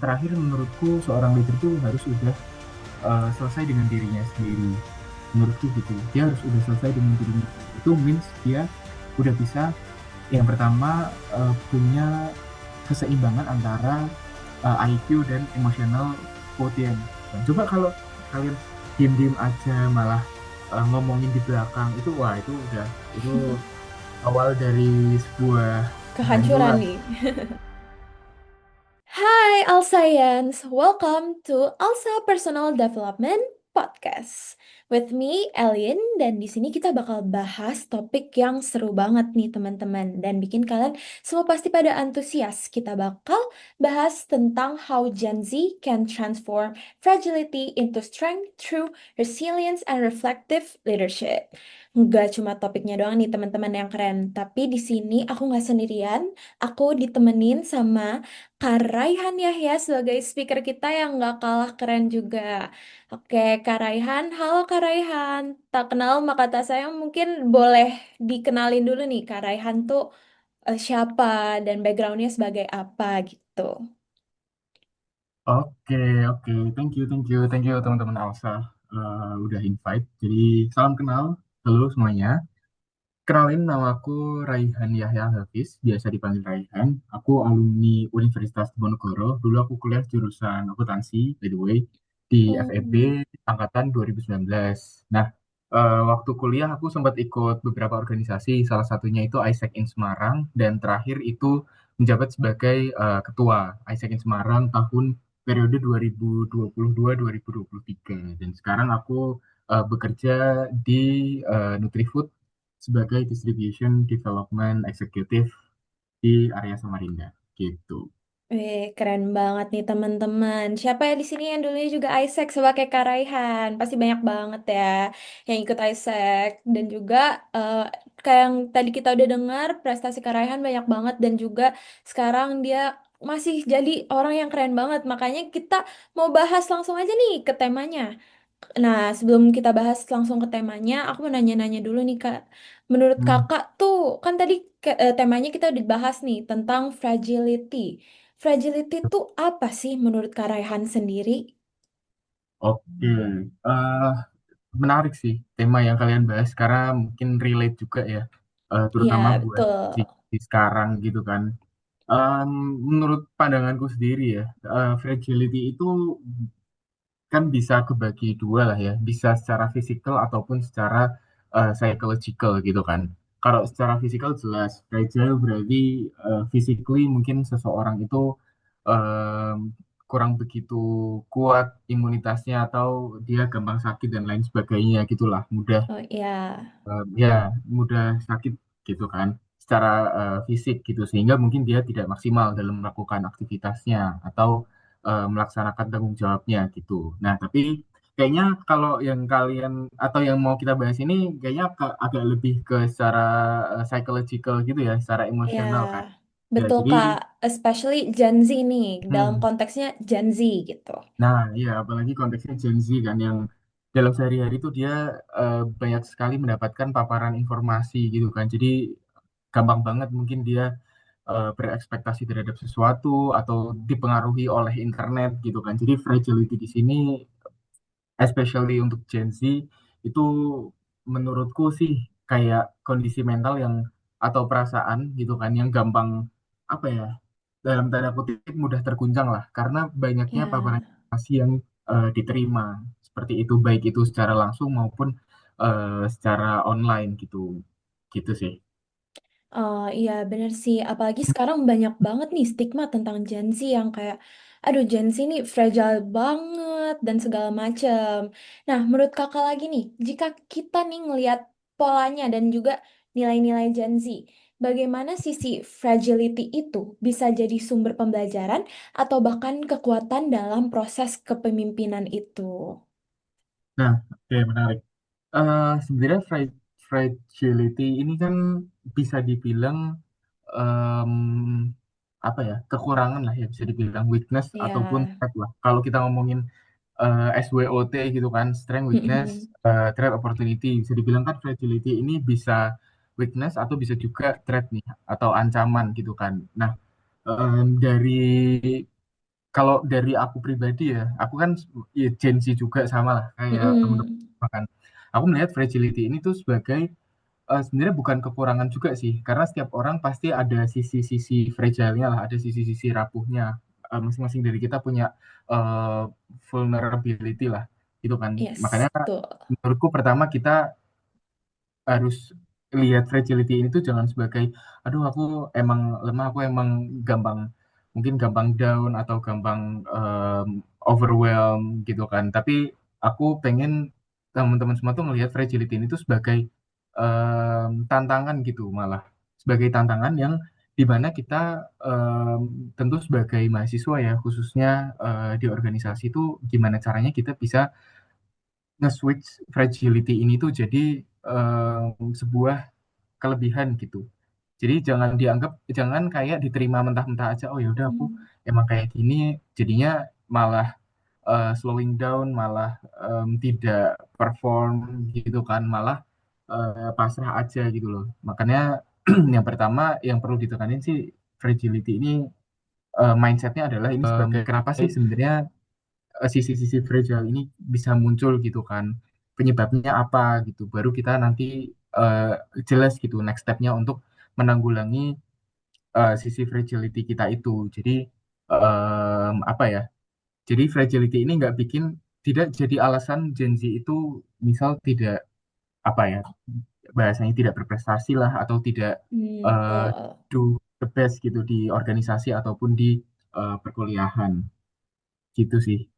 terakhir menurutku seorang leader tuh harus udah selesai dengan dirinya sendiri. Menurutku gitu. Dia harus udah selesai dengan dirinya sendiri. Itu means dia udah bisa yang pertama punya keseimbangan antara IQ dan emotional quotient. Dan coba kalau kalian diem-diem aja malah ngomongin di belakang itu wah itu udah itu awal dari sebuah Kehancuran kehancuran. nih. Hai Alscience, welcome to Alsa Personal Development Podcast. With me, Elin, dan di sini kita bakal bahas topik yang seru banget nih teman-teman dan bikin kalian semua pasti pada antusias. Kita bakal bahas tentang how Gen Z can transform fragility into strength through resilience and reflective leadership. Nggak cuma topiknya doang nih teman-teman yang keren, tapi di sini aku nggak sendirian, aku ditemenin sama Kak Raihan Yahya sebagai speaker kita yang nggak kalah keren juga. Oke, Kak Raihan. Halo Kak Raihan. Tak kenal maka tak sayang mungkin boleh dikenalin dulu nih Kak Raihan tuh siapa dan backgroundnya sebagai apa gitu. Oke, oke. Thank you teman-teman Alsa udah invite. Jadi salam kenal, halo semuanya. Kenalin nama aku Raihan Yahya Hafiz, biasa dipanggil Raihan. Aku alumni Universitas Diponegoro. Dulu aku kuliah jurusan akuntansi, by the way, di FEB Oh, angkatan 2019. Nah, waktu kuliah aku sempat ikut beberapa organisasi, salah satunya itu ISEC in Semarang, dan terakhir itu menjabat sebagai ketua ISEC in Semarang tahun periode 2022-2023. Dan sekarang aku bekerja di Nutrifood sebagai Distribution Development Executive di area Samarinda gitu. keren banget nih teman-teman. Siapa ya di sini yang dulunya juga Isaac sebagai Kak Raihan? Pasti banyak banget ya yang ikut Isaac dan juga eh, kayak yang tadi kita udah dengar prestasi Kak Raihan banyak banget dan juga sekarang dia masih jadi orang yang keren banget. Makanya kita mau bahas langsung aja nih ke temanya. Nah, sebelum kita bahas langsung ke temanya, aku mau nanya-nanya dulu nih Kak. Menurut Hmm, Kakak tuh, kan tadi temanya kita udah bahas nih tentang fragility. Fragility tuh apa sih menurut Kak Raihan sendiri? oke. Eh, Menarik sih tema yang kalian bahas karena mungkin relate juga ya, terutama Ya, buat betul. di sekarang gitu kan. Em, Menurut pandanganku sendiri ya, fragility itu kan bisa kebagi dua lah ya, bisa secara fisikal ataupun secara psychological gitu kan. Kalau secara fisikal jelas, fragile berarti physically mungkin seseorang itu em, kurang begitu kuat imunitasnya atau dia gampang sakit dan lain sebagainya gitulah, mudah Oh ya, ya mudah sakit gitu kan secara fisik gitu sehingga mungkin dia tidak maksimal dalam melakukan aktivitasnya atau melaksanakan tanggung jawabnya gitu. Nah, tapi kayaknya kalau yang kalian atau yang mau kita bahas ini kayaknya agak lebih ke secara psychological gitu ya, secara ya, emosional kan. Ya, betul jadi Kak. Especially Gen Z nih, dalam hmm, konteksnya Gen Z gitu. nah, iya, apalagi konteksnya Gen Z kan yang dalam sehari-hari itu dia banyak sekali mendapatkan paparan informasi gitu kan. Jadi gampang banget mungkin dia berekspektasi terhadap sesuatu atau dipengaruhi oleh internet gitu kan. Jadi fragility di sini, especially untuk Gen Z, itu menurutku sih kayak kondisi mental yang atau perasaan gitu kan yang gampang apa ya dalam tanda kutip mudah terguncang lah karena banyaknya paparan Ya. informasi yang diterima seperti itu baik itu secara langsung maupun secara online gitu gitu sih. Oh iya bener sih, apalagi sekarang banyak banget nih stigma tentang Gen Z yang kayak, aduh Gen Z nih fragile banget dan segala macem. Nah menurut kakak lagi nih, jika kita nih ngelihat polanya dan juga nilai-nilai Gen Z, bagaimana sisi fragility itu bisa jadi sumber pembelajaran atau bahkan kekuatan dalam proses kepemimpinan itu? Nah, oke, menarik. Sebenarnya fragility ini kan bisa dibilang em, apa ya kekurangan lah ya bisa dibilang weakness ataupun Ya, threat lah. Kalau kita ngomongin SWOT gitu kan, strength, weakness, threat, opportunity, bisa dibilang kan fragility ini bisa weakness atau bisa juga threat nih atau ancaman gitu kan. Nah, dari kalau dari aku pribadi ya, aku kan ya Gen Z juga sama lah kayak teman-teman Mm-mm. kan. Aku melihat fragility ini tuh sebagai sebenarnya bukan kekurangan juga sih, karena setiap orang pasti ada sisi-sisi fragile-nya lah, ada sisi-sisi rapuhnya. Masing-masing dari kita punya uh, vulnerability lah, gitu kan. Yes, Makanya betul. menurutku pertama kita harus lihat fragility ini tuh jangan sebagai, aduh aku emang lemah, aku emang gampang, mungkin gampang down atau gampang um, overwhelm gitu kan. Tapi aku pengen teman-teman semua tuh melihat fragility ini tuh sebagai tantangan gitu, malah sebagai tantangan yang dimana kita tentu sebagai mahasiswa ya, khususnya di organisasi itu gimana caranya kita bisa nge-switch fragility ini tuh jadi sebuah kelebihan gitu. Jadi jangan dianggap, jangan kayak diterima mentah-mentah aja. Oh ya udah aku Mm. emang kayak gini, jadinya malah slowing down, malah tidak perform gitu kan, malah pasrah aja gitu loh. Makanya yang pertama yang perlu ditekanin sih fragility ini, mindsetnya adalah ini sebagai kenapa sih sebenarnya sisi-sisi fragile ini bisa muncul gitu kan, penyebabnya apa gitu, baru kita nanti eh, jelas gitu next stepnya untuk menanggulangi sisi fragility kita itu. Jadi apa ya, jadi fragility ini nggak bikin, tidak jadi alasan Gen Z itu misal tidak apa ya, bahasanya tidak berprestasi lah atau tidak uh, Betul. do the best gitu di organisasi ataupun di perkuliahan gitu sih.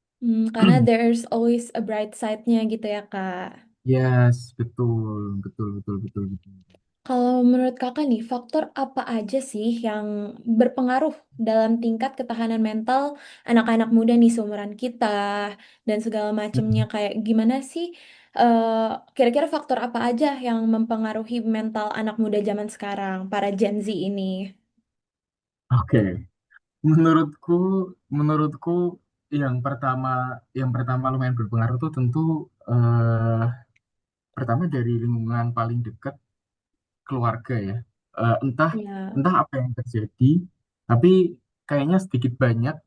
Karena there's always a bright side-nya gitu ya, Kak. Yes, betul, betul, betul, betul, betul. Kalau menurut kakak nih, faktor apa aja sih yang berpengaruh dalam tingkat ketahanan mental anak-anak muda nih seumuran kita dan segala macamnya, Hmm, kayak gimana sih eh, kira-kira faktor apa aja yang mempengaruhi mental anak muda zaman sekarang, para Gen Z ini? Oke, menurutku, menurutku yang pertama lumayan berpengaruh tuh tentu eh, pertama dari lingkungan paling dekat, keluarga ya. Entah Ya, entah apa yang terjadi, tapi kayaknya sedikit banyak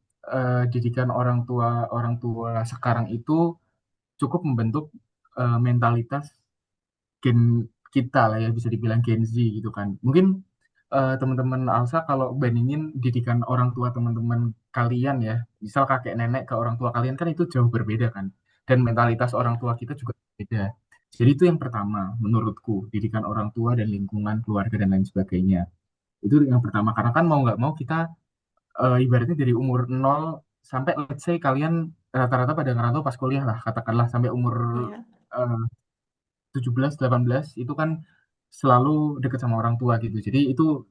didikan orang tua sekarang itu cukup membentuk mentalitas gen kita lah ya, bisa dibilang Gen Z gitu kan. Mungkin teman-teman Alsa kalau bandingin didikan orang tua teman-teman kalian ya, misal kakek nenek ke orang tua kalian kan itu jauh berbeda kan. Dan mentalitas orang ya, tua kita juga berbeda. Jadi itu yang pertama menurutku, didikan orang tua dan lingkungan keluarga dan lain sebagainya. Itu yang pertama, karena kan mau nggak mau kita ibaratnya dari umur nol sampai let's say kalian rata-rata pada ngerantau pas kuliah lah, katakanlah sampai umur ya, 17 18 itu kan selalu dekat sama orang tua gitu. Jadi itu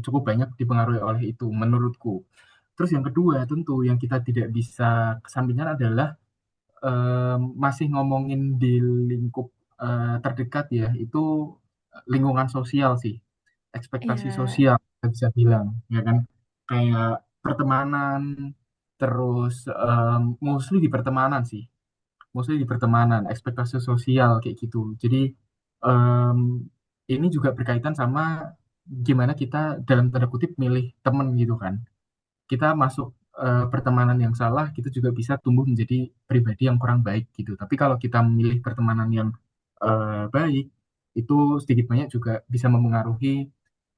cukup banyak dipengaruhi oleh itu menurutku. Terus yang kedua tentu yang kita tidak bisa kesampingkan adalah masih ngomongin di lingkup terdekat ya, itu lingkungan sosial sih, ekspektasi ya, sosial kita bisa bilang ya kan, kayak pertemanan, terus mostly di pertemanan sih, mostly di pertemanan, ekspektasi sosial kayak gitu. Jadi em, ini juga berkaitan sama gimana kita dalam tanda kutip milih temen gitu kan. Kita masuk pertemanan yang salah, kita juga bisa tumbuh menjadi pribadi yang kurang baik gitu. Tapi kalau kita memilih pertemanan yang baik, itu sedikit banyak juga bisa memengaruhi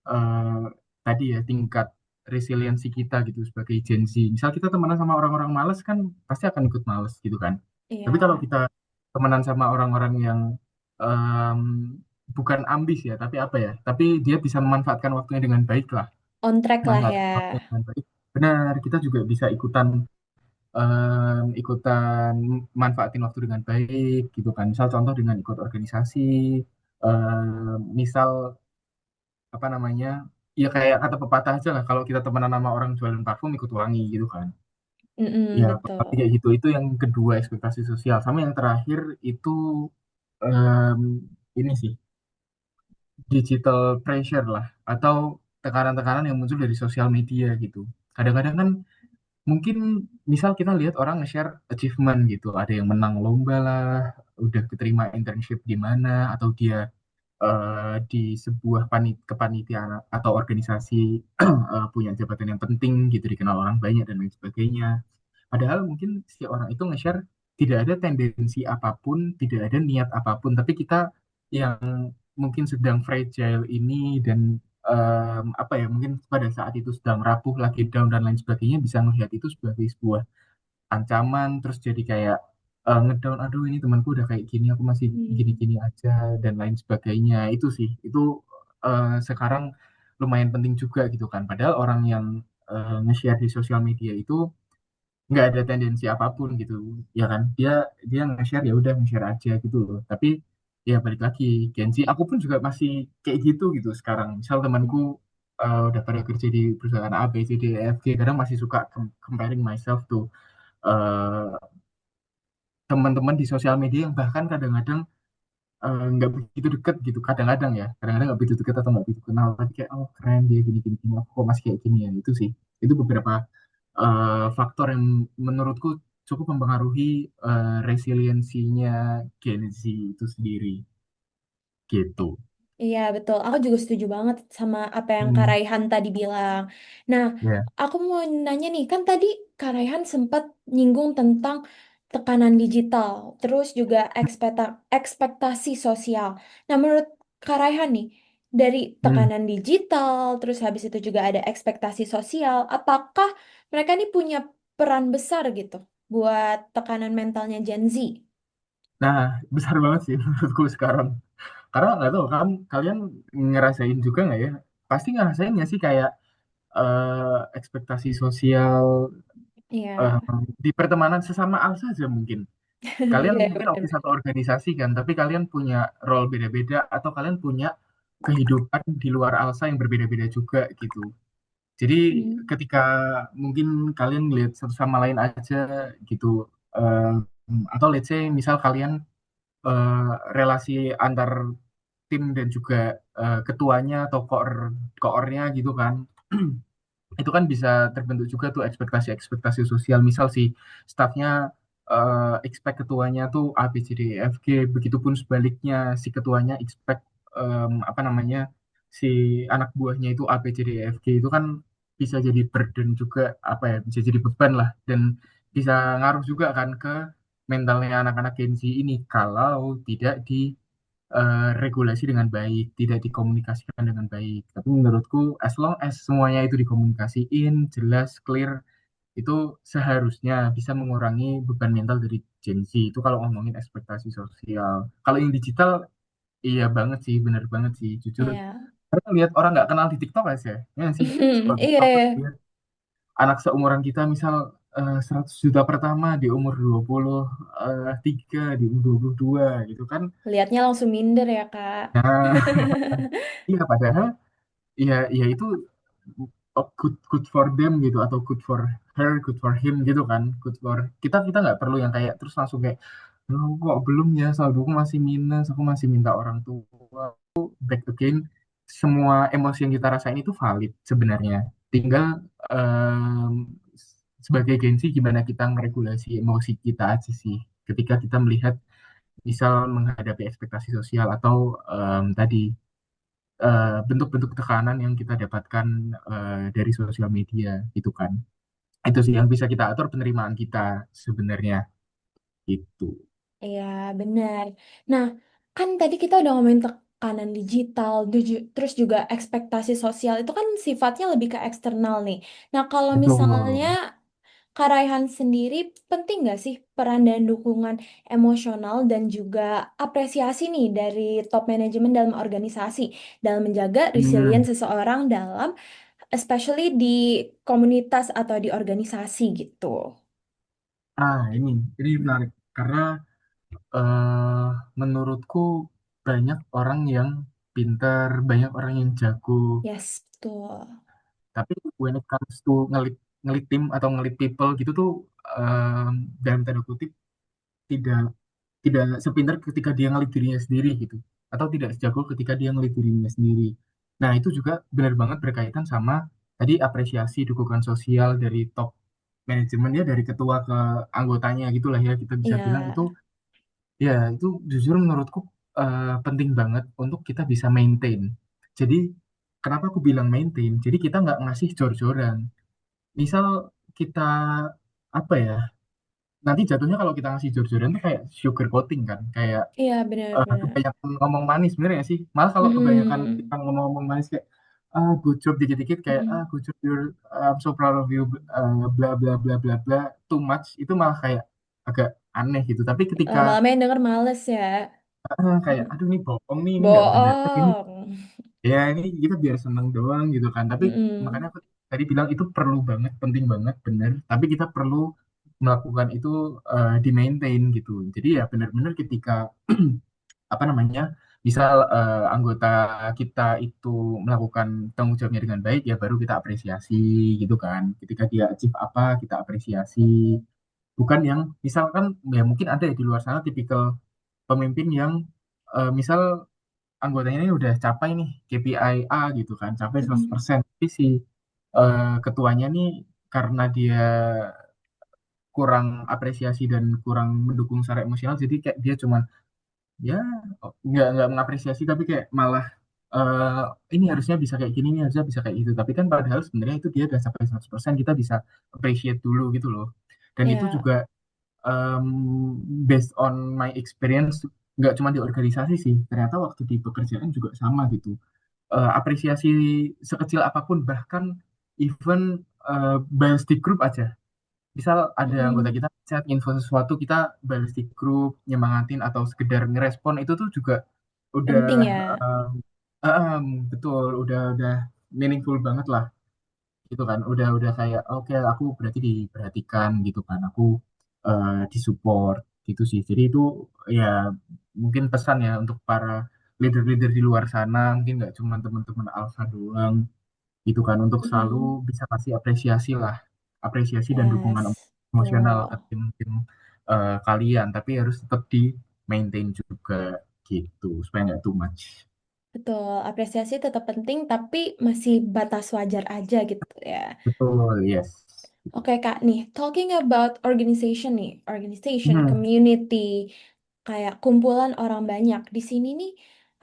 eh, tadi ya tingkat resiliensi kita gitu sebagai Gen Z. Misal kita temenan sama orang-orang males kan pasti akan ikut males gitu kan. Tapi kalau ya, kita temenan sama orang-orang yang em, bukan ambis ya, tapi apa ya, tapi dia bisa memanfaatkan waktunya dengan baik lah, on track lah ya. manfaatkan waktunya dengan baik. Benar, kita juga bisa ikutan manfaatin waktu dengan baik gitu kan. Misal contoh dengan ikut organisasi, misal apa namanya, ya kayak kata pepatah aja lah, kalau kita temenan sama orang jualan parfum ikut wangi gitu kan. Ya Betul. tapi kayak gitu, itu yang kedua, ekspektasi sosial. Sama yang terakhir itu em, ini sih, digital pressure lah, atau tekanan-tekanan yang muncul dari sosial media gitu. Kadang-kadang kan mungkin misal kita lihat orang nge-share achievement gitu, ada yang menang lomba lah, udah keterima internship di mana, atau dia di sebuah kepanitiaan atau organisasi punya jabatan yang penting gitu, dikenal orang banyak dan lain sebagainya. Padahal mungkin si orang itu nge-share tidak ada tendensi apapun, tidak ada niat apapun, tapi kita yang mungkin sedang fragile ini dan apa ya, mungkin pada saat itu sedang rapuh, lagi down dan lain sebagainya, bisa melihat itu sebagai sebuah ancaman, terus jadi kayak ngedown, aduh ini temanku udah kayak gini, aku masih Hmm. gini-gini aja dan lain sebagainya. Itu sih, itu sekarang lumayan penting juga gitu kan. Padahal orang yang nge-share di sosial media itu nggak ada tendensi apapun gitu, ya kan? Dia dia nge-share, ya udah nge-share aja gitu loh. Tapi ya balik lagi, Gen Z, aku pun juga masih kayak gitu sekarang. Misal temanku udah pada kerja di perusahaan A, B, C, D, E, F, G, kadang masih suka comparing myself tuh teman-teman di sosial media yang bahkan kadang-kadang nggak begitu deket gitu, kadang-kadang ya, kadang-kadang nggak begitu deket atau nggak begitu kenal, tapi kayak oh keren dia gini gini gini, aku kok masih kayak gini ya. Itu sih, itu beberapa faktor yang menurutku cukup mempengaruhi resiliensinya Gen Z itu sendiri gitu. Iya, betul. Aku juga setuju banget sama apa yang Kak Hmm, Raihan tadi bilang. Nah, ya. aku mau nanya nih, kan tadi Kak Raihan sempat nyinggung tentang tekanan digital, terus juga ekspektasi sosial. Nah, menurut Kak Raihan nih, dari Hmm. tekanan digital, terus habis itu juga ada ekspektasi sosial, apakah mereka nih punya peran besar gitu buat tekanan mentalnya Gen Z? Nah, besar banget sih menurutku sekarang. Karena nggak tahu kan, kalian ngerasain juga nggak ya? Pasti ngerasain nggak sih kayak ekspektasi sosial Iya, eh, di pertemanan sesama al saja mungkin. Kalian iya mungkin di benar. satu organisasi kan, tapi kalian punya role beda-beda atau kalian punya kehidupan di luar ALSA yang berbeda-beda juga gitu. Jadi ketika mungkin kalian lihat satu sama lain aja gitu, eh, atau let's say misal kalian relasi antar tim dan juga ketuanya atau koornya gitu kan, itu kan bisa terbentuk juga tuh ekspektasi-ekspektasi sosial. Misal si staffnya expect ketuanya tuh A, B, C, D, E, F, G, begitupun sebaliknya si ketuanya expect apa namanya, si anak buahnya itu A, B, C, D, E, F, G, itu kan bisa jadi burden juga, apa ya, bisa jadi beban lah, dan bisa ngaruh juga kan ke mentalnya anak-anak Gen Z ini kalau tidak di regulasi dengan baik, tidak dikomunikasikan dengan baik. Tapi menurutku, as long as semuanya itu dikomunikasiin, jelas, clear, itu seharusnya bisa mengurangi beban mental dari Gen Z. Itu kalau ngomongin ekspektasi sosial. Kalau yang digital, iya banget sih, bener banget sih. Jujur, Iya. karena lihat orang nggak kenal di TikTok aja, ya nggak sih? Scroll Iya, TikTok, terus iya. lihat anak seumuran kita, misal 100 juta pertama di umur 23, di umur 22 gitu kan. Lihatnya langsung minder ya, Kak. Nah, iya padahal iya, iya itu good good for them gitu, atau good for her, good for him gitu kan, good for kita, kita nggak perlu yang kayak terus langsung kayak, "Loh, kok belum ya, saldoku masih minus, aku masih minta orang tua." Back again, semua emosi yang kita rasain itu valid sebenarnya, tinggal em, sebagai gengsi gimana kita meregulasi emosi kita aja sih ketika kita melihat misal menghadapi ekspektasi sosial atau tadi bentuk-bentuk tekanan yang kita dapatkan dari sosial media gitu kan. Itu sih yang bisa kita atur penerimaan kita sebenarnya gitu. Iya, benar. Nah, kan tadi kita udah ngomongin tekanan digital, terus juga ekspektasi sosial itu kan sifatnya lebih ke eksternal nih. Nah, kalau misalnya Betul. Kak Raihan sendiri, penting nggak sih peran dan dukungan emosional dan juga apresiasi nih dari top manajemen dalam organisasi dalam menjaga Hmm. resilience seseorang dalam, especially di komunitas atau di organisasi gitu? Ini menarik karena eh, menurutku banyak orang yang pintar, banyak orang yang jago, Yes, betul. tapi when it comes to ngelit ngelit tim atau ngelit people gitu tuh, em, dalam tanda kutip, tidak tidak sepintar ketika dia ngelit dirinya sendiri gitu, atau tidak sejago ketika dia ngelit dirinya sendiri. Nah itu juga benar banget berkaitan sama tadi apresiasi dukungan sosial dari top manajemen, ya dari ketua ke anggotanya gitulah ya, kita bisa bilang itu, Ya, ya itu jujur menurutku penting banget untuk kita bisa maintain. Jadi kenapa aku bilang maintain? Jadi kita nggak ngasih jor-joran. Misal kita apa ya? Nanti jatuhnya kalau kita ngasih jor-joran tuh kayak sugar coating kan, kayak Iya, benar-benar. kebanyakan ngomong manis bener ya sih? Malah kalau kebanyakan kita Mm-mm. ngomong-ngomong manis kayak good job dikit-dikit kayak Mm-mm. good job I'm so proud of you bla bla bla bla bla too much itu malah kayak agak aneh gitu. Tapi ketika Lama-lama yang denger males ya. kayak aduh ini bohong nih ini nggak bener ini Bohong. ya ini kita biar seneng doang gitu kan. Tapi makanya Mm-mm. aku tadi bilang itu perlu banget, penting banget, bener. Tapi kita perlu melakukan itu di maintain gitu. Jadi ya benar-benar ketika apa namanya, misal anggota kita itu melakukan tanggung jawabnya dengan baik, ya baru kita apresiasi gitu kan. Ketika dia achieve apa, kita apresiasi. Bukan yang misalkan ya mungkin ada ya di luar sana tipikal pemimpin yang misal anggotanya ini udah capai nih KPI A gitu kan, capai Mm-mm. 100%. Tapi si ketuanya nih karena dia kurang apresiasi dan kurang mendukung secara emosional, jadi kayak dia cuma ya nggak mengapresiasi tapi kayak malah eh, ini harusnya bisa kayak gini, ini harusnya bisa kayak gitu. Tapi kan padahal sebenarnya itu dia udah sampai 100%, kita bisa appreciate dulu gitu loh. Dan itu Ya, juga em, based on my experience, nggak cuma di organisasi sih, ternyata waktu di pekerjaan juga sama gitu. Apresiasi sekecil apapun, bahkan even balas di grup aja. Misal ada anggota mm-mm. kita chat info sesuatu, kita balas di grup, nyemangatin atau sekedar ngerespon, itu tuh juga udah Penting ya. um, betul, udah meaningful banget lah gitu kan. Udah kayak oke, aku berarti diperhatikan gitu kan. Aku disupport gitu sih. Jadi itu ya mungkin pesan ya untuk para leader-leader di luar sana, mungkin nggak cuma teman-teman Alfa doang gitu kan, untuk selalu Mm-mm. bisa kasih apresiasi lah, apresiasi dan dukungan Yes, emosional ke betul. tim-tim kalian, tapi harus tetap di maintain juga gitu supaya nggak too much. Betul, apresiasi tetap penting, tapi masih batas wajar aja gitu ya. Betul, yes. Oke Kak, nih, talking about organization nih, organization, Hmm, community, kayak kumpulan orang banyak. Di sini nih,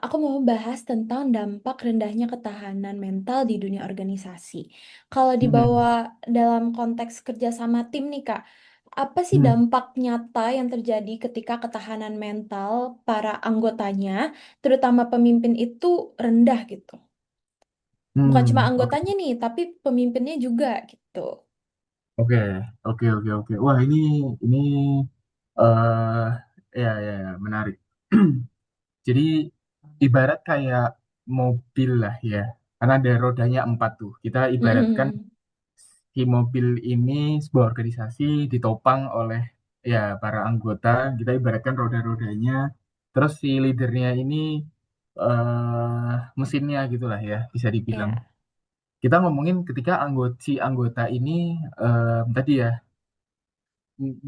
aku mau bahas tentang dampak rendahnya ketahanan mental di dunia organisasi. Kalau dibawa hmm, dalam konteks kerja sama tim nih Kak, apa sih hmm, dampak nyata yang terjadi ketika ketahanan mental para anggotanya, terutama pemimpin itu rendah gitu? Bukan cuma oke, anggotanya nih, tapi pemimpinnya juga gitu. oke, oke. Wah, ini eh ya menarik. Jadi ibarat kayak mobil lah ya, karena ada rodanya empat tuh. Kita ibaratkan Mm-mm. si mobil ini sebuah organisasi ditopang oleh ya para anggota. Kita ibaratkan roda-rodanya, terus si leadernya ini mesinnya gitulah ya, bisa dibilang. Ya, Kita ngomongin ketika si anggota ini tadi ya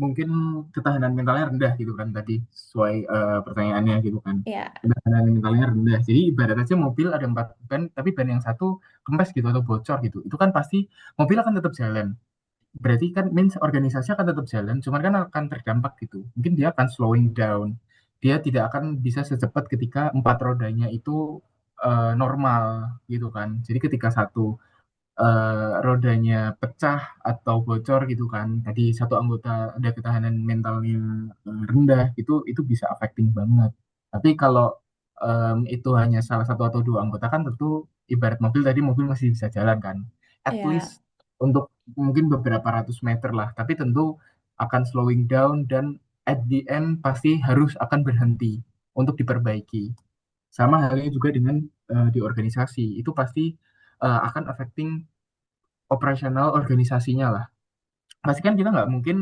mungkin ketahanan mentalnya rendah gitu kan tadi, sesuai pertanyaannya gitu kan. ya, Ketahanan mentalnya rendah. Jadi ibarat aja mobil ada empat ban, tapi ban yang satu kempes gitu atau bocor gitu. Itu kan pasti mobil akan tetap jalan. Berarti kan means organisasi akan tetap jalan, cuman kan akan terdampak gitu. Mungkin dia akan slowing down. Dia tidak akan bisa secepat ketika empat rodanya itu normal gitu kan. Jadi ketika satu rodanya pecah atau bocor gitu kan, tadi satu anggota ada ketahanan mentalnya rendah, itu bisa affecting banget. Tapi kalau itu hanya salah satu atau dua anggota kan tentu ibarat mobil, tadi mobil masih bisa jalan kan, at least ya, untuk mungkin beberapa ratus meter lah, tapi tentu akan slowing down dan at the end pasti harus akan berhenti untuk diperbaiki. Sama halnya juga dengan di organisasi, itu pasti akan affecting operasional organisasinya lah. Pasti kan kita nggak mungkin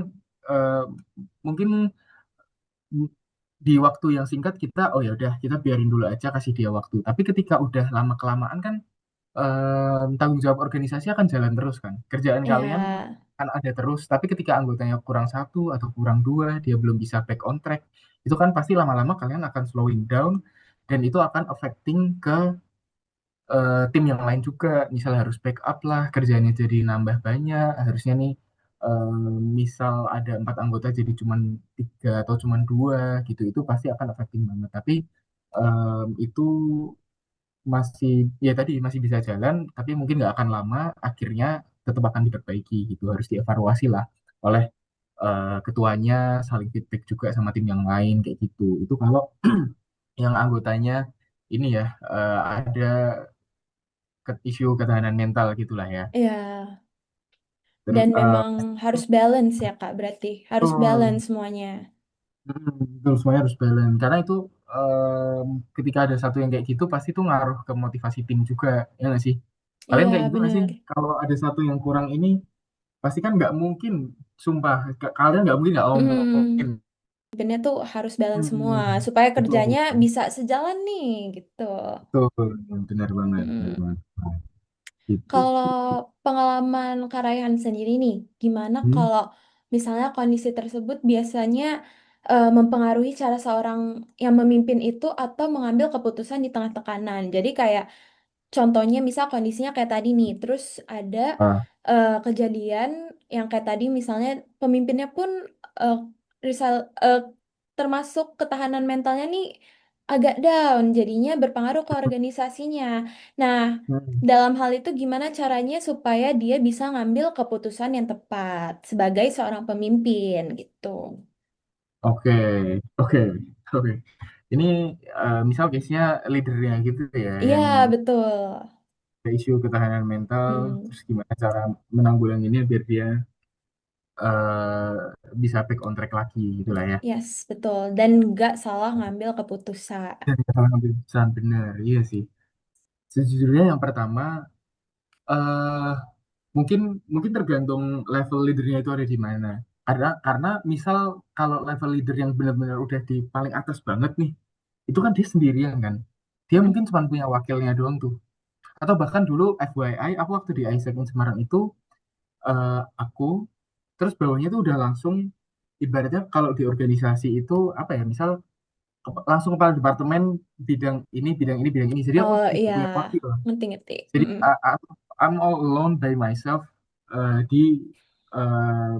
eh, mungkin di waktu yang singkat kita oh ya udah kita biarin dulu aja, kasih dia waktu. Tapi ketika udah lama kelamaan kan tanggung jawab organisasi akan jalan terus kan. Kerjaan kalian ya, kan ada terus. Tapi ketika anggotanya kurang satu atau kurang dua, dia belum bisa back on track, itu kan pasti lama-lama kalian akan slowing down dan itu akan affecting ke tim yang lain juga. Misal harus backup lah, kerjanya jadi nambah banyak, harusnya nih eh, misal ada empat anggota jadi cuman tiga atau cuman dua gitu, itu pasti akan affecting banget. Tapi itu masih ya tadi masih bisa jalan, tapi mungkin nggak akan lama, akhirnya tetap akan diperbaiki gitu, harus dievaluasi lah oleh ketuanya, saling feedback juga sama tim yang lain kayak gitu. Itu kalau yang anggotanya ini ya ada isu ketahanan mental gitulah ya. Ya, Terus dan memang harus balance ya Kak, berarti harus balance betul, semuanya. betul, semuanya harus balance karena itu em, ketika ada satu yang kayak gitu pasti tuh ngaruh ke motivasi tim juga, ya nggak sih? Kalian kayak Iya, gitu nggak sih? benar. Kalau ada satu yang kurang ini pasti kan nggak mungkin, sumpah kalian nggak mungkin nggak ngomongin. Hmm, Pinnya tuh harus balance semua Hmm, supaya betul, kerjanya bisa sejalan nih gitu. betul, benar banget, benar Mm-mm. banget. Nah, gitu. Kalau pengalaman Kak Raihan sendiri nih, gimana Hmm, kalau misalnya kondisi tersebut biasanya mempengaruhi cara seorang yang memimpin itu atau mengambil keputusan di tengah tekanan. Jadi kayak contohnya misal kondisinya kayak tadi nih, terus ada ah, kejadian yang kayak tadi misalnya pemimpinnya pun eh, risal eh, termasuk ketahanan mentalnya nih agak down, jadinya berpengaruh ke organisasinya. Nah, hmm. dalam hal itu gimana caranya supaya dia bisa ngambil keputusan yang tepat sebagai seorang pemimpin gitu. Oke, oke, oke. Ini misal case-nya leadernya gitu ya, Iya, yang betul. ada isu ketahanan mental, Hmm, terus gimana cara menanggulanginya biar dia bisa back on track lagi gitu lah ya. yes, betul. Dan nggak salah ngambil keputusan. Dan kita salah ngambil keputusan benar, iya sih. Sejujurnya yang pertama, eh mungkin mungkin tergantung level leadernya itu ada di mana. Karena misal kalau level leader yang benar-benar udah di paling atas banget nih, itu kan dia sendirian kan. Dia mungkin cuma punya wakilnya doang tuh. Atau bahkan dulu FYI, aku waktu di Isaac in Semarang itu, aku terus bawahnya tuh udah langsung, ibaratnya kalau di organisasi itu apa ya, misal langsung kepala departemen bidang ini, bidang ini, bidang ini. Jadi aku Oh tidak iya, punya wakil. ngerti-ngerti. Jadi Mm-mm. I'm all alone by myself di eh,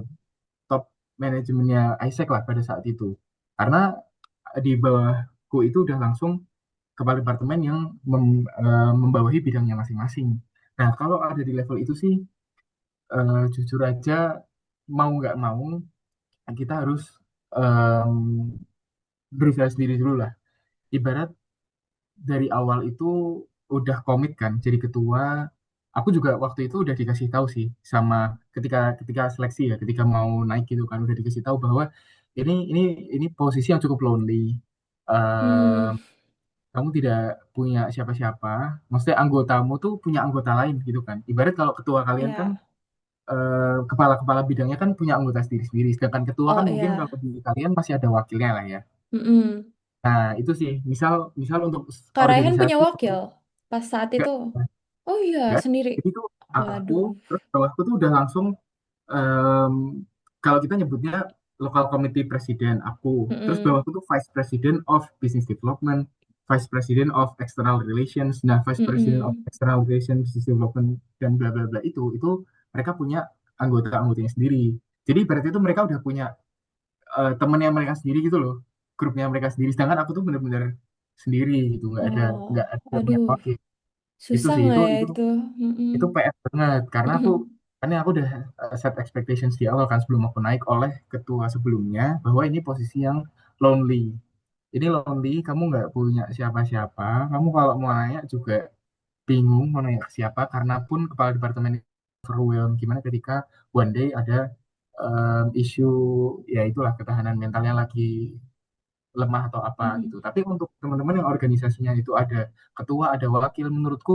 top manajemennya Isaac lah pada saat itu. Karena di bawahku itu udah langsung kepala departemen yang membawahi bidangnya masing-masing. Nah, kalau ada di level itu sih, jujur aja, mau nggak mau, kita harus em, berusaha sendiri dulu lah. Ibarat dari awal itu udah komit kan jadi ketua. Aku juga waktu itu udah dikasih tahu sih sama ketika ketika seleksi ya, ketika mau naik gitu kan udah dikasih tahu bahwa ini ini ini posisi yang cukup lonely. Hmm, Em, Kamu tidak punya siapa-siapa. Maksudnya anggotamu tuh punya anggota lain gitu kan. Ibarat kalau ketua kalian kan ya. kepala-kepala bidangnya kan punya anggota sendiri-sendiri. Sedangkan ketua Oh kan mungkin kalau ya. di kalian masih ada wakilnya lah ya. Mm-mm. Nah, itu sih, misal misal untuk Kak Raihan punya organisasi wakil pas saat itu. Oh iya, enggak. sendiri. Jadi tuh aku Waduh. terus bawahku tuh udah langsung, em, kalau kita nyebutnya local committee president aku. Terus Mm-mm. bawahku tuh vice president of business development, vice president of external relations. Nah, vice president of Mm-mm. external relations, business development dan bla bla bla itu mereka punya anggota-anggotanya sendiri. Jadi berarti itu mereka udah punya temennya mereka sendiri gitu loh, grupnya mereka sendiri. Sedangkan aku tuh bener-bener sendiri gitu, Oh, nggak punya aduh. wakil. Itu Susah sih, nggak itu ya itu itu? Mm-mm. itu PR banget karena aku udah set expectations di awal kan sebelum aku naik oleh ketua sebelumnya bahwa ini posisi yang lonely. Ini lonely, kamu nggak punya siapa-siapa, kamu kalau mau nanya juga bingung mau nanya ke siapa karena pun kepala departemen overwhelmed. Gimana ketika one day ada isu, ya itulah ketahanan mentalnya lagi lemah atau apa Mm-mm. gitu. Tapi untuk teman-teman yang organisasinya itu ada ketua, ada wakil, menurutku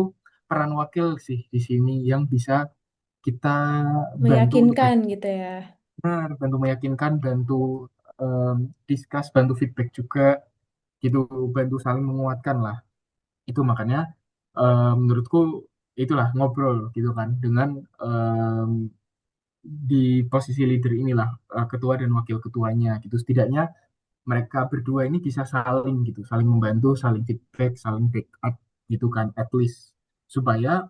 peran wakil sih di sini yang bisa kita bantu untuk Meyakinkan gitu ya. benar, bantu meyakinkan, bantu em, discuss, bantu feedback juga gitu, bantu saling menguatkan lah. Itu makanya menurutku itulah ngobrol gitu kan dengan di posisi leader inilah, ketua dan wakil ketuanya gitu. Setidaknya mereka berdua ini bisa saling gitu, saling membantu, saling feedback, saling backup gitu kan, at least supaya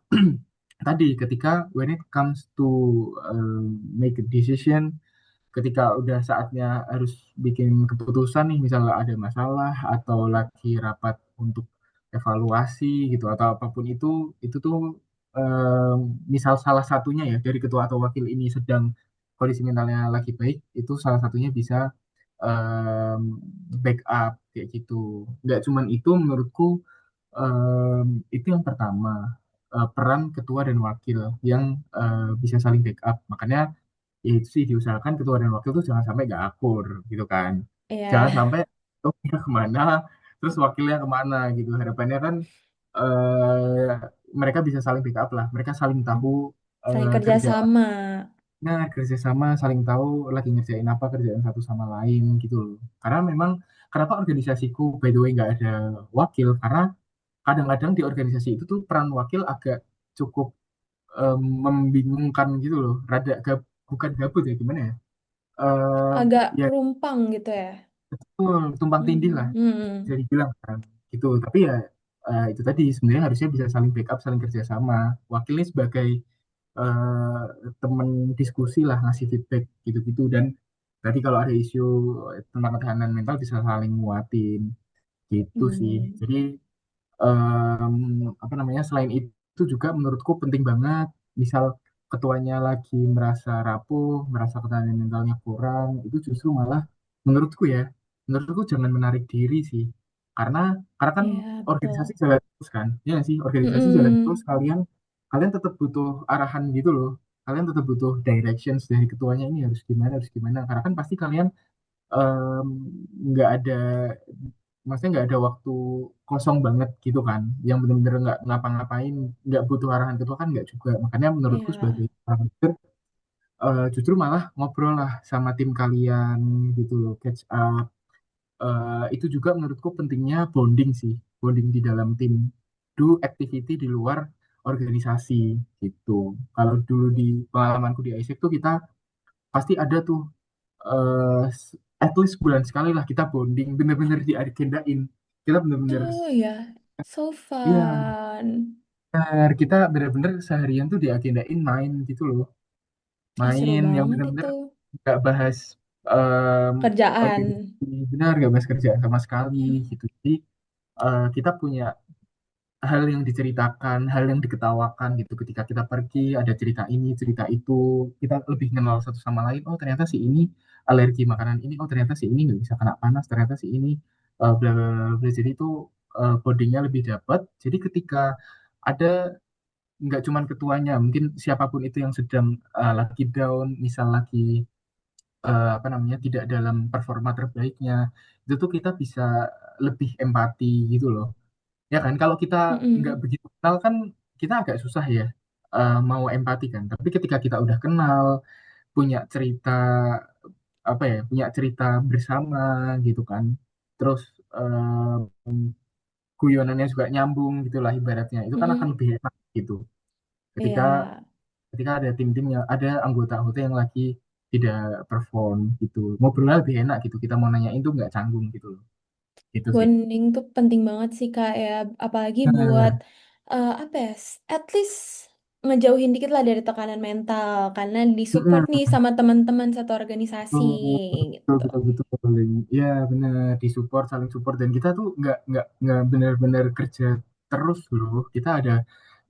tadi ketika when it comes to make a decision, ketika udah saatnya harus bikin keputusan nih, misalnya ada masalah atau lagi rapat untuk evaluasi gitu atau apapun itu tuh misal salah satunya ya dari ketua atau wakil ini sedang kondisi mentalnya lagi baik, itu salah satunya bisa em, backup kayak gitu. Nggak cuman itu menurutku, itu yang pertama, peran ketua dan wakil yang bisa saling backup. Makanya ya itu sih diusahakan ketua dan wakil tuh jangan sampai nggak akur gitu kan. Iya, Jangan sampai ketuanya kemana, terus wakilnya kemana gitu. Harapannya kan mereka bisa saling backup lah. Mereka saling tahu saling kerja kerja. sama. Nah, kerjasama saling tahu lagi ngerjain apa kerjaan satu sama lain gitu loh. Karena memang kenapa organisasiku by the way nggak ada wakil? Karena kadang-kadang di organisasi itu tuh peran wakil agak cukup membingungkan gitu loh. Rada bukan gabut ya gimana ya? Eh Agak ya rumpang gitu ya. betul, tumpang tindih lah Hmm. bisa dibilang kan gitu. Tapi ya itu tadi sebenarnya harusnya bisa saling backup, saling kerjasama. Wakilnya sebagai eh, teman diskusi lah ngasih feedback gitu-gitu dan tadi kalau ada isu tentang ketahanan mental bisa saling nguatin gitu sih. Hmm. Jadi apa namanya selain itu juga menurutku penting banget misal ketuanya lagi merasa rapuh, merasa ketahanan mentalnya kurang, itu justru malah menurutku ya, menurutku jangan menarik diri sih. Karena karena kan Iya, organisasi betul. jalan terus kan. Ya nggak sih, organisasi jalan terus, Mm-mm. kalian kalian tetap butuh arahan gitu loh. Kalian tetap butuh directions dari ketuanya ini harus gimana, harus gimana. Karena kan pasti kalian em, nggak ada, maksudnya nggak ada waktu kosong banget gitu kan, yang bener-bener nggak ngapa-ngapain, nggak butuh arahan ketua kan nggak juga. Makanya menurutku Iya, sebagai orang leader, justru malah ngobrol lah sama tim kalian gitu loh, catch up. Itu juga menurutku pentingnya bonding sih, bonding di dalam tim, do activity di luar organisasi gitu. Kalau dulu di pengalamanku di ISEC tuh kita pasti ada tuh eh at least bulan sekali lah kita bonding, bener-bener diagendain. Kita bener-bener, oh ya, so iya, fun. bener. Kita bener-bener seharian tuh diagendain main gitu loh. Ih, seru Main yang banget bener-bener itu. gak bahas em, Kerjaan. organisasi, benar gak bahas kerjaan sama sekali gitu. Jadi kita punya hal yang diceritakan, hal yang diketawakan gitu ketika kita pergi, ada cerita ini, cerita itu, kita lebih kenal satu sama lain. Oh ternyata si ini alergi makanan ini, oh ternyata si ini nggak bisa kena panas, ternyata si ini bla bla bla bla. Jadi itu bondingnya lebih dapat. Jadi ketika ada nggak cuman ketuanya, mungkin siapapun itu yang sedang lagi down, misal lagi apa namanya tidak dalam performa terbaiknya, itu tuh kita bisa lebih empati gitu loh. Ya kan, kalau kita nggak Mm-mm. begitu kenal kan kita agak susah ya mau empati kan. Tapi ketika kita udah kenal, punya cerita apa ya, punya cerita bersama gitu kan. Terus guyonannya juga nyambung gitulah ibaratnya. Itu kan akan Mm-mm. lebih enak gitu. Ketika Iya, ketika ada tim-tim yang ada anggota-anggota yang lagi tidak perform gitu. Ngobrolnya lebih enak gitu. Kita mau nanyain tuh nggak canggung gitu loh. Gitu sih. bonding tuh penting banget sih Kak ya, apalagi buat Nah, apa ya, at least ngejauhin dikit lah dari tekanan mental karena disupport nih mm-mm. sama teman-teman satu organisasi Betul, betul, gitu. betul, betul. Ya, benar, disupport, saling support. Dan kita tuh nggak benar-benar kerja terus loh. Kita ada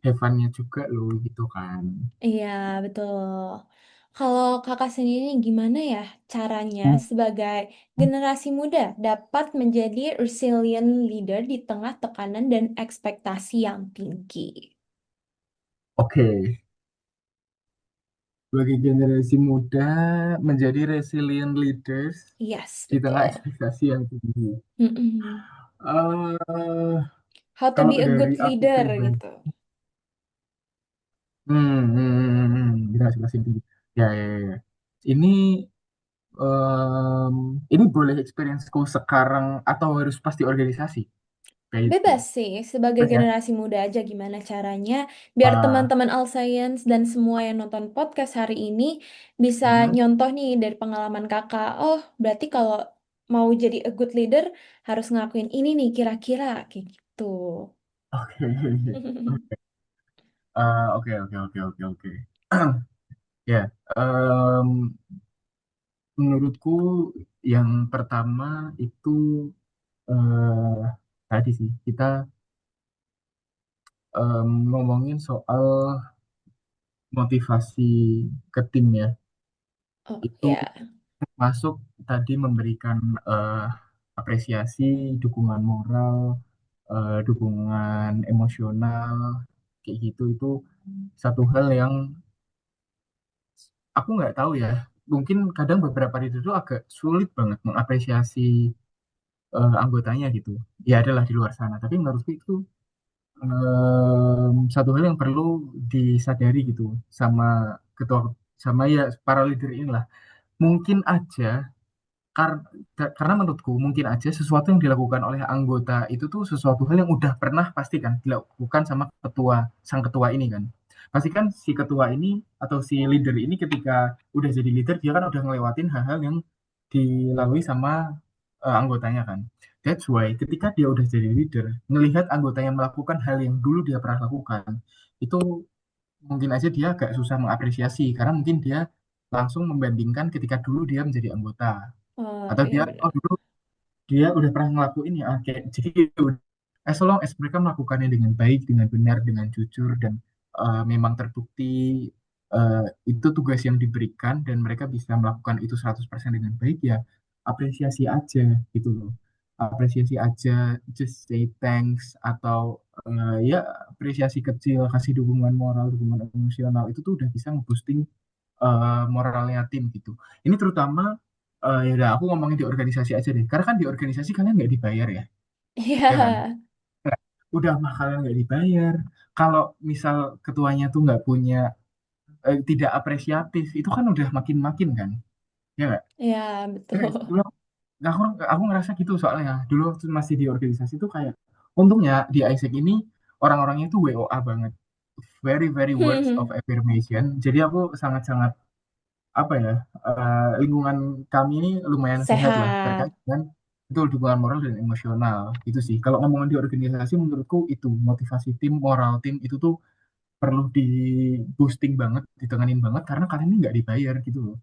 have fun-nya juga loh, gitu kan. Iya, betul. Kalau kakak sendiri gimana ya caranya Hmm, sebagai generasi muda dapat menjadi resilient leader di tengah tekanan dan ekspektasi yang tinggi? Oke, bagi generasi muda menjadi resilient leaders Yes, di tengah betul. ekspektasi yang tinggi. Mm-mm. eh How to Kalau be a dari good aku leader pribadi, gitu. di tengah ekspektasi yang tinggi. Ya, ya, ya, ya. Ini ini boleh experienceku sekarang atau harus pasti organisasi kayak itu. Bebas sih, sebagai Bebas ya. generasi muda aja gimana caranya biar Ah, teman-teman All Science dan semua yang nonton podcast hari ini bisa hmm, nyontoh nih dari pengalaman kakak. Oh, berarti kalau mau jadi a good leader harus ngelakuin ini nih kira-kira kayak gitu. oke, oke, oke, oke, oke, oke. Ya, em, menurutku yang pertama itu tadi sih kita ngomongin soal motivasi ke tim ya. Oh Itu ya, masuk tadi memberikan eh, apresiasi, dukungan moral, dukungan emosional, kayak gitu. Itu satu hal yang aku nggak tahu ya. Mungkin kadang beberapa leader itu agak sulit banget mengapresiasi anggotanya gitu. Ya adalah di luar sana. Tapi menurutku itu satu hal yang perlu disadari gitu sama ketua sama ya para leader inilah. Mungkin aja Kar- karena menurutku mungkin aja sesuatu yang dilakukan oleh anggota itu tuh sesuatu hal yang udah pernah pasti kan dilakukan sama sang ketua ini kan. Pasti kan si ketua ini atau si leader ini ketika udah jadi leader dia kan udah ngelewatin hal-hal yang dilalui sama anggotanya kan. That's why ketika dia udah jadi leader, melihat anggotanya melakukan hal yang dulu dia pernah lakukan, itu mungkin aja dia agak susah mengapresiasi karena mungkin dia langsung membandingkan ketika dulu dia menjadi anggota oh atau iya dia benar. oh dulu dia udah pernah ngelakuin ya kayak jadi as long as mereka melakukannya dengan baik dengan benar dengan jujur dan memang terbukti itu tugas yang diberikan dan mereka bisa melakukan itu 100% dengan baik ya apresiasi aja gitu loh apresiasi aja just say thanks atau ya apresiasi kecil kasih dukungan moral dukungan emosional itu tuh udah bisa nge-boosting moralnya tim gitu. Ini terutama ya udah aku ngomongin di organisasi aja deh. Karena kan di organisasi kalian nggak dibayar ya, Iya, ya kan? Nah, udah mah kalian nggak dibayar. Kalau misal ketuanya tuh nggak punya tidak apresiatif, itu kan udah makin-makin kan, ya nggak? iya Ya nggak betul. sih? Dulu aku ngerasa gitu soalnya. Dulu waktu masih di organisasi tuh kayak untungnya di ISEC ini orang-orangnya itu WOA banget. Very very words of affirmation. Jadi aku sangat-sangat apa ya lingkungan kami ini lumayan sehat lah Sehat. terkait dengan itu dukungan moral dan emosional itu sih kalau ngomongin di organisasi menurutku itu motivasi tim moral tim itu tuh perlu di boosting banget ditekenin banget karena kalian ini nggak dibayar gitu loh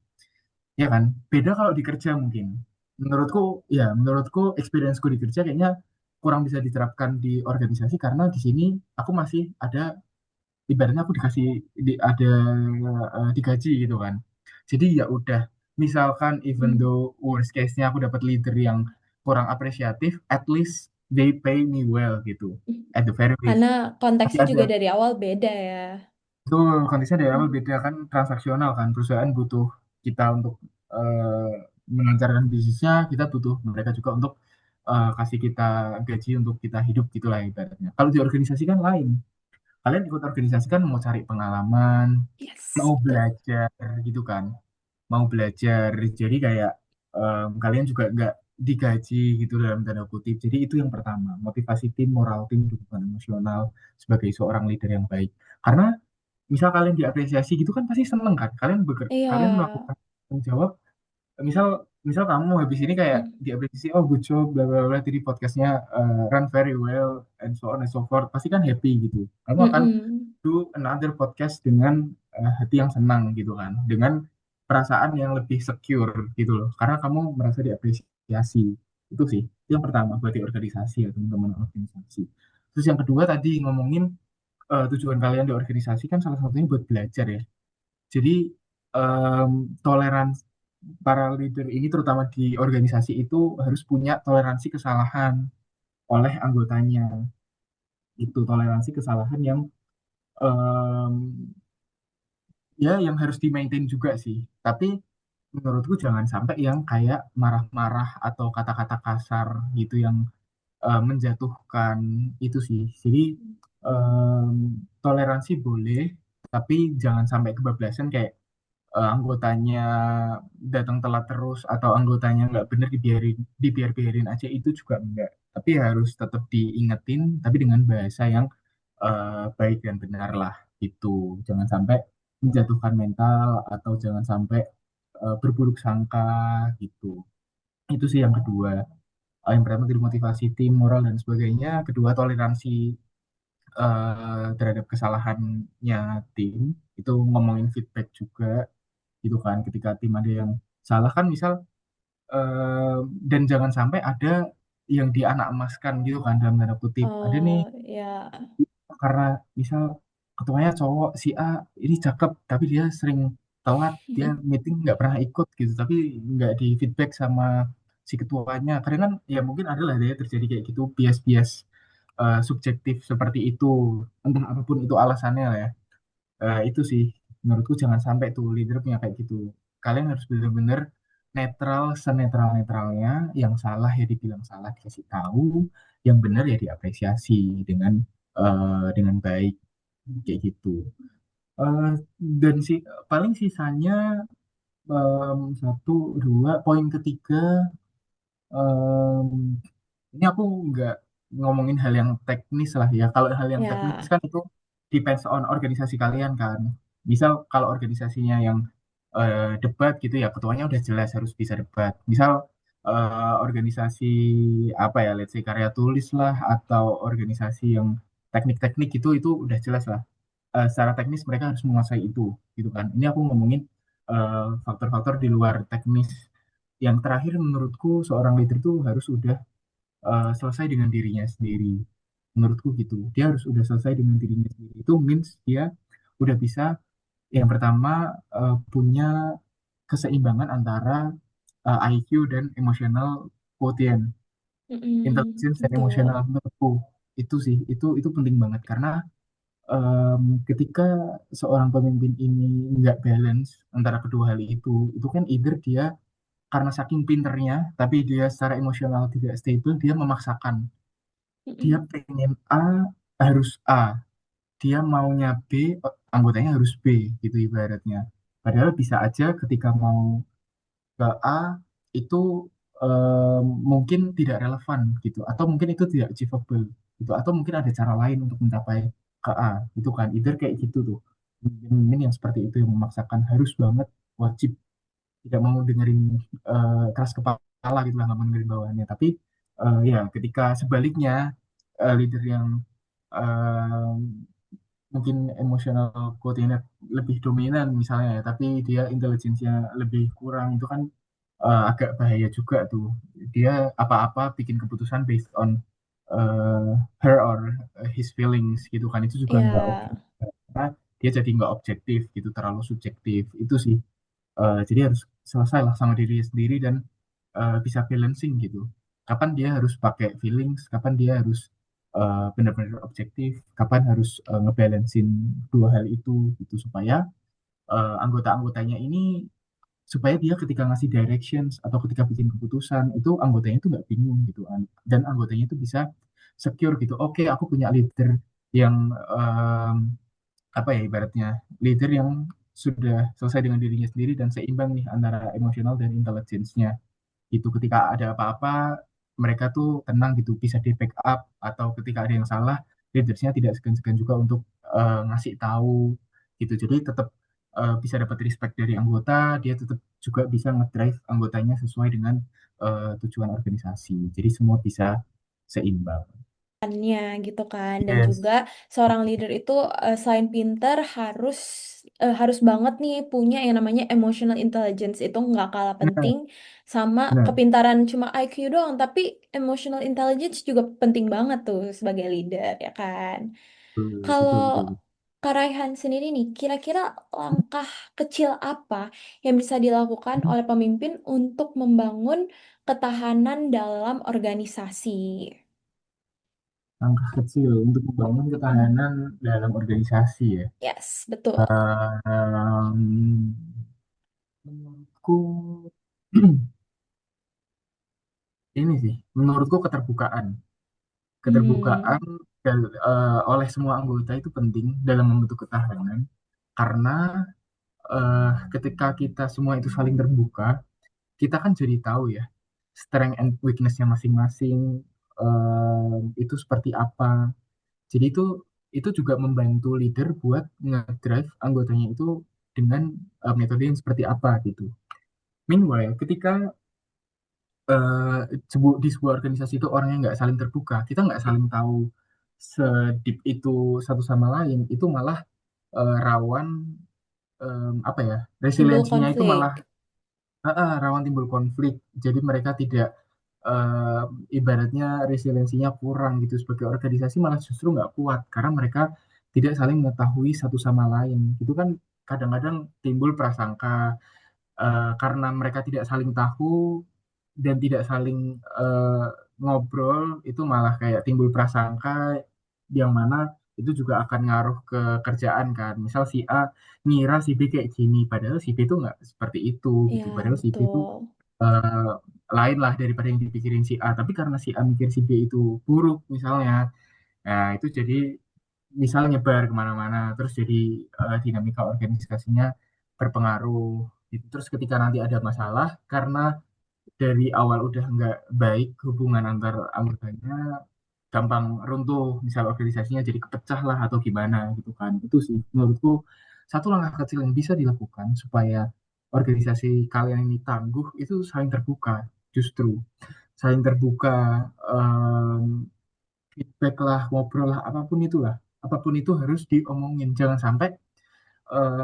ya kan beda kalau di kerja mungkin menurutku ya menurutku experienceku di kerja kayaknya kurang bisa diterapkan di organisasi karena di sini aku masih ada ibaratnya aku dikasih ada digaji gitu kan jadi ya udah misalkan even Hmm. though worst case-nya aku dapat leader yang kurang apresiatif at least they pay me well gitu at the very least Karena tapi konteksnya ada juga dari awal beda ya. itu kondisinya dari awal beda kan transaksional kan perusahaan butuh kita untuk eh, melancarkan bisnisnya kita butuh mereka juga untuk kasih kita gaji untuk kita hidup gitulah ibaratnya kalau di organisasi kan lain kalian ikut organisasi kan mau cari pengalaman, Yes, mau betul. belajar gitu kan, mau belajar. Jadi kayak kalian juga nggak digaji gitu dalam tanda kutip. Jadi itu yang pertama, motivasi tim, moral tim, dukungan emosional sebagai seorang leader yang baik. Karena misal kalian diapresiasi gitu kan pasti seneng kan, Iya. kalian melakukan tanggung jawab misal misal kamu habis ini kayak Mm. diapresiasi oh good job bla bla bla jadi podcastnya run very well and so on and so forth pasti kan happy gitu kamu akan Mm-mm. do another podcast dengan hati yang senang gitu kan dengan perasaan yang lebih secure gitu loh karena kamu merasa diapresiasi itu sih itu yang pertama berarti organisasi ya teman-teman organisasi terus yang kedua tadi ngomongin tujuan kalian di organisasi kan salah satunya buat belajar ya jadi em, toleransi para leader ini terutama di organisasi itu harus punya toleransi kesalahan oleh anggotanya. Itu toleransi kesalahan yang em, ya yang harus di-maintain juga sih. Tapi menurutku jangan sampai yang kayak marah-marah atau kata-kata kasar gitu yang menjatuhkan itu sih. Jadi em, toleransi boleh, tapi jangan sampai kebablasan kayak anggotanya datang telat terus atau anggotanya nggak bener dibiarin aja itu juga enggak tapi harus tetap diingetin tapi dengan bahasa yang baik dan benar lah itu jangan sampai menjatuhkan mental atau jangan sampai berburuk sangka gitu itu sih yang kedua. Yang pertama dari motivasi tim moral dan sebagainya kedua toleransi terhadap kesalahannya tim itu ngomongin feedback juga gitu kan ketika tim ada yang salah kan misal dan jangan sampai ada yang dianak emaskan gitu kan dalam tanda kutip. Ada nih Oh, ya. karena misal ketuanya cowok si A ini cakep tapi dia sering telat, dia meeting nggak pernah ikut gitu, tapi nggak di feedback sama si ketuanya. Kadang kan ya mungkin adalah dia terjadi kayak gitu, bias-bias subjektif seperti itu, entah apapun itu alasannya lah ya. Itu sih menurutku jangan sampai tuh leader punya kayak gitu. Kalian harus benar-benar netral, senetral netralnya. Yang salah ya dibilang salah, dikasih tahu. Yang benar ya diapresiasi dengan baik kayak gitu. Eh, dan paling sisanya satu dua poin ketiga, em, ini aku nggak ngomongin hal yang teknis lah ya. Kalau hal yang teknis Ya. kan itu depends on organisasi kalian kan. Misal kalau organisasinya yang debat gitu ya, ketuanya udah jelas harus bisa debat. Misal organisasi apa ya, let's say karya tulis lah, atau organisasi yang teknik-teknik itu udah jelas lah. Secara teknis mereka harus menguasai itu gitu kan. Ini aku ngomongin faktor-faktor di luar teknis. Yang terakhir menurutku seorang leader tuh harus udah selesai dengan dirinya sendiri. Menurutku gitu. Dia harus udah selesai dengan dirinya sendiri. Itu means dia udah bisa yang pertama punya keseimbangan antara IQ dan emotional quotient, Mm-mm, intelligence dan emosional betul. menurutku. Itu sih, itu penting banget karena ketika seorang pemimpin ini nggak balance antara kedua hal itu kan either dia karena saking pinternya, tapi dia secara emosional tidak stable, dia memaksakan. Dia Mm-mm, pengen A, harus A. Dia maunya B, anggotanya harus B, gitu ibaratnya. Padahal bisa aja ketika mau ke A, itu mungkin tidak relevan, gitu. Atau mungkin itu tidak achievable, gitu. Atau mungkin ada cara lain untuk mencapai ke A, gitu kan. Either kayak gitu tuh. Mungkin yang seperti itu yang memaksakan harus banget, wajib, tidak mau dengerin keras kepala gitu lah, nggak mau dengerin bawahannya. Tapi ya ketika sebaliknya leader yang eh, mungkin emosional quotient lebih dominan misalnya ya, tapi dia intelligence-nya lebih kurang, itu kan agak bahaya juga tuh. Dia apa-apa bikin keputusan based on uh, her or his feelings gitu kan, itu juga nggak oke. ya. Karena dia jadi nggak objektif gitu, terlalu subjektif. Itu sih. Jadi harus selesai lah sama diri sendiri dan bisa balancing gitu. Kapan dia harus pakai feelings, kapan dia harus benar-benar objektif, kapan harus ngebalancein dua hal itu gitu supaya anggota-anggotanya ini, supaya dia ketika ngasih directions atau ketika bikin keputusan itu anggotanya itu nggak bingung gitu kan, dan anggotanya itu bisa secure gitu. Oke, aku punya leader yang apa ya, ibaratnya leader yang sudah selesai dengan dirinya sendiri dan seimbang nih antara emosional dan intelligence-nya. Itu ketika ada apa-apa mereka tuh tenang gitu, bisa di backup, atau ketika ada yang salah leadersnya tidak segan-segan juga untuk ngasih tahu gitu. Jadi tetap bisa dapat respect dari anggota, dia tetap juga bisa ngedrive anggotanya sesuai dengan tujuan organisasi. Jadi semua bisa seimbang. Nya gitu kan, dan Yes, juga seorang leader itu selain pinter harus banget nih punya yang namanya emotional intelligence. Itu nggak kalah benar, penting sama benar. kepintaran cuma IQ doang, tapi emotional intelligence juga penting banget tuh sebagai leader ya kan. Betul, Kalau betul, betul. Kak Raihan sendiri nih, kira-kira langkah kecil apa yang bisa dilakukan oleh pemimpin untuk membangun ketahanan dalam organisasi? Langkah kecil untuk membangun ketahanan dalam organisasi ya. Yes, betul. Menurutku ini sih, menurutku keterbukaan. Hmm, Keterbukaan oleh semua anggota itu penting dalam membentuk ketahanan, karena ketika kita semua itu saling terbuka, kita kan jadi tahu ya strength and weakness-nya masing-masing itu seperti apa. Jadi itu juga membantu leader buat nge-drive anggotanya itu dengan metode yang seperti apa gitu. Meanwhile, ketika di sebuah organisasi itu orangnya nggak saling terbuka, kita nggak saling tahu sedip itu satu sama lain, itu malah rawan apa ya, timbul resiliensinya itu malah konflik. rawan timbul konflik. Jadi mereka tidak eh, ibaratnya resiliensinya kurang gitu sebagai organisasi malah justru nggak kuat karena mereka tidak saling mengetahui satu sama lain. Itu kan kadang-kadang timbul prasangka karena mereka tidak saling tahu dan tidak saling ngobrol itu malah kayak timbul prasangka yang mana itu juga akan ngaruh ke kerjaan kan. Misal si A ngira si B kayak gini, padahal si B itu nggak seperti itu gitu. Ya, Padahal si B itu betul. eh, lain lah daripada yang dipikirin si A. Tapi karena si A mikir si B itu buruk misalnya, nah itu jadi misal nyebar kemana-mana, terus jadi dinamika organisasinya berpengaruh. Gitu. Terus ketika nanti ada masalah, karena dari awal udah nggak baik hubungan antar anggotanya, gampang runtuh, misal organisasinya jadi kepecah lah atau gimana gitu kan. Itu sih menurutku satu langkah kecil yang bisa dilakukan supaya organisasi kalian ini tangguh itu saling terbuka, justru saling terbuka, em, feedback lah, ngobrol lah, apapun itulah, apapun itu harus diomongin. Jangan sampai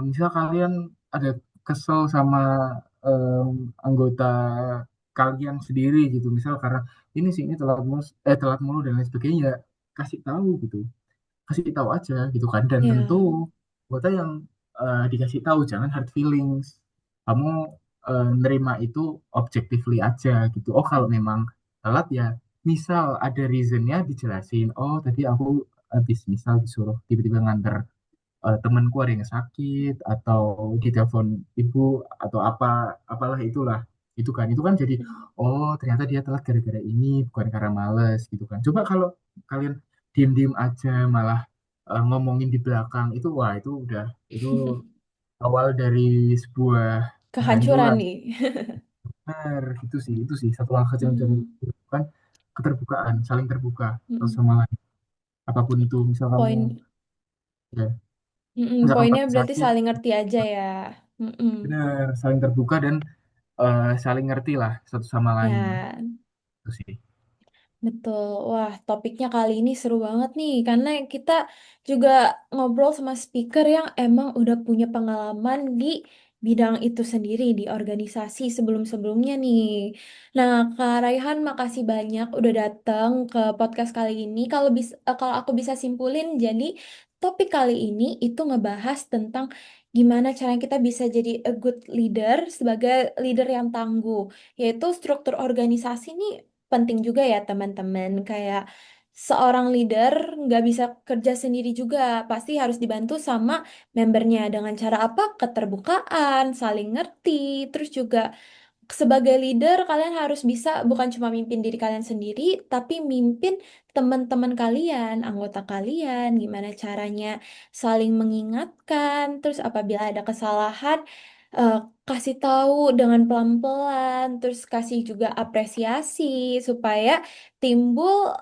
misal kalian ada kesel sama anggota kalian sendiri gitu, misal karena ini sih ini telat mulu dan lain sebagainya, ya kasih tahu gitu, kasih tahu aja gitu kan. Dan tentu Ya. anggota yang dikasih tahu jangan hard feelings, kamu nerima itu objectively aja gitu. Oh kalau memang telat ya misal ada reasonnya dijelasin, oh tadi aku habis misal disuruh tiba-tiba nganter temanku ada yang sakit atau ditelepon ibu atau apalah itulah itu kan jadi oh ternyata dia telat gara-gara ini bukan karena males gitu kan. Coba kalau kalian diem-diem aja malah ngomongin di belakang itu, wah itu udah itu awal dari sebuah Kehancuran kehancuran. nih. Benar, itu sih satu langkah kecil yang bisa Mm, dilakukan, keterbukaan, saling terbuka satu mm. sama lain apapun itu. Misal kamu Poin, ya misal kamu poinnya lagi berarti sakit, saling ngerti aja ya. Mm-mm. benar saling terbuka dan saling ngerti lah satu sama lain. Ya, Itu sih. betul. Wah, topiknya kali ini seru banget nih, karena kita juga ngobrol sama speaker yang emang udah punya pengalaman di bidang itu sendiri, di organisasi sebelum-sebelumnya nih. Nah, Kak Raihan, makasih banyak udah datang ke podcast kali ini. Kalau aku bisa simpulin, jadi topik kali ini itu ngebahas tentang gimana cara kita bisa jadi a good leader sebagai leader yang tangguh, yaitu struktur organisasi nih penting juga ya teman-teman. Kayak seorang leader nggak bisa kerja sendiri juga, pasti harus dibantu sama membernya dengan cara apa? Keterbukaan, saling ngerti, terus juga sebagai leader kalian harus bisa bukan cuma mimpin diri kalian sendiri, tapi mimpin teman-teman kalian, anggota kalian, gimana caranya saling mengingatkan, terus apabila ada kesalahan eh, kasih tahu dengan pelan-pelan, terus kasih juga apresiasi supaya timbul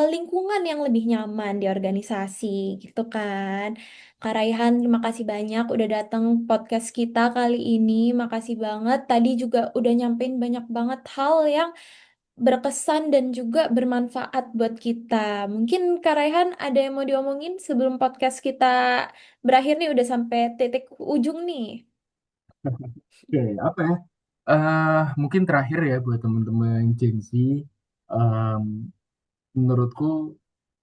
lingkungan yang lebih nyaman di organisasi gitu kan. Kak Raihan, terima kasih banyak udah datang podcast kita kali ini. Makasih banget. Tadi juga udah nyampein banyak banget hal yang berkesan dan juga bermanfaat buat kita. Mungkin Kak Raihan ada yang mau diomongin sebelum podcast kita berakhir nih, udah sampai titik ujung nih. Oke, apa ya? Mungkin terakhir ya buat teman-teman Gen Z, em, menurutku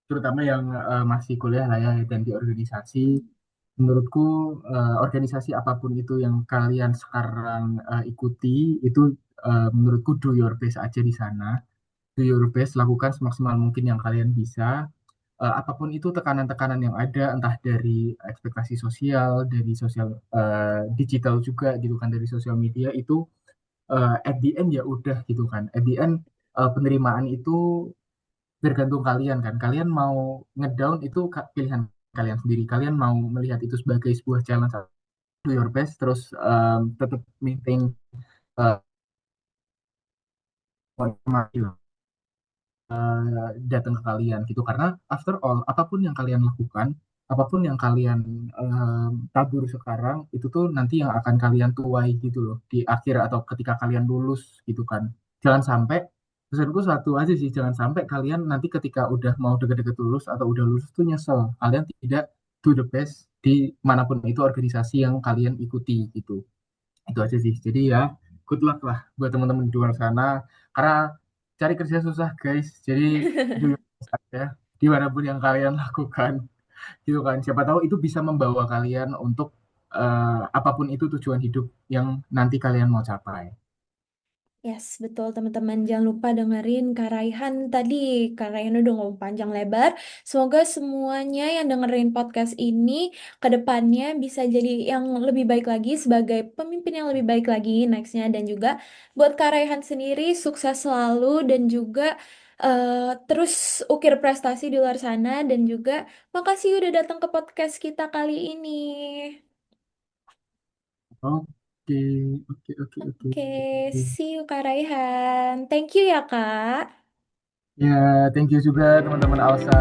terutama yang masih kuliah lah ya dan di organisasi, menurutku organisasi apapun itu yang kalian sekarang ikuti itu menurutku do your best aja di sana. Do your best, lakukan semaksimal mungkin yang kalian bisa. Apapun itu tekanan-tekanan yang ada, entah dari ekspektasi sosial, dari sosial digital juga gitu kan, dari sosial media itu at the end ya udah gitu kan. At the end penerimaan itu tergantung kalian kan. Kalian mau ngedown itu pilihan kalian sendiri. Kalian mau melihat itu sebagai sebuah challenge, do your best, terus tetap maintain uh, datang ke kalian gitu karena after all apapun yang kalian lakukan, apapun yang kalian tabur sekarang itu tuh nanti yang akan kalian tuai gitu loh di akhir atau ketika kalian lulus gitu kan. Jangan sampai, pesanku satu aja sih, jangan sampai kalian nanti ketika udah mau deket-deket lulus atau udah lulus tuh nyesel kalian tidak do the best di manapun itu organisasi yang kalian ikuti gitu. Itu aja sih, jadi ya good luck lah buat teman-teman di luar sana karena cari kerja susah guys. Jadi do your best ya. Dimanapun yang kalian lakukan, gitu kan. Siapa tahu itu bisa membawa kalian untuk apapun itu tujuan hidup yang nanti kalian mau capai. Yes, betul teman-teman. Jangan lupa dengerin Kak Raihan tadi. Kak Raihan udah ngomong panjang lebar. Semoga semuanya yang dengerin podcast ini ke depannya bisa jadi yang lebih baik lagi sebagai pemimpin yang lebih baik lagi nextnya. Dan juga buat Kak Raihan sendiri sukses selalu dan juga terus ukir prestasi di luar sana. Dan juga makasih udah datang ke podcast kita kali ini. Oke, oke, oke, oke. Oke, see you Kak Raihan. Thank you ya Kak. Ya, thank you juga teman-teman Alsa.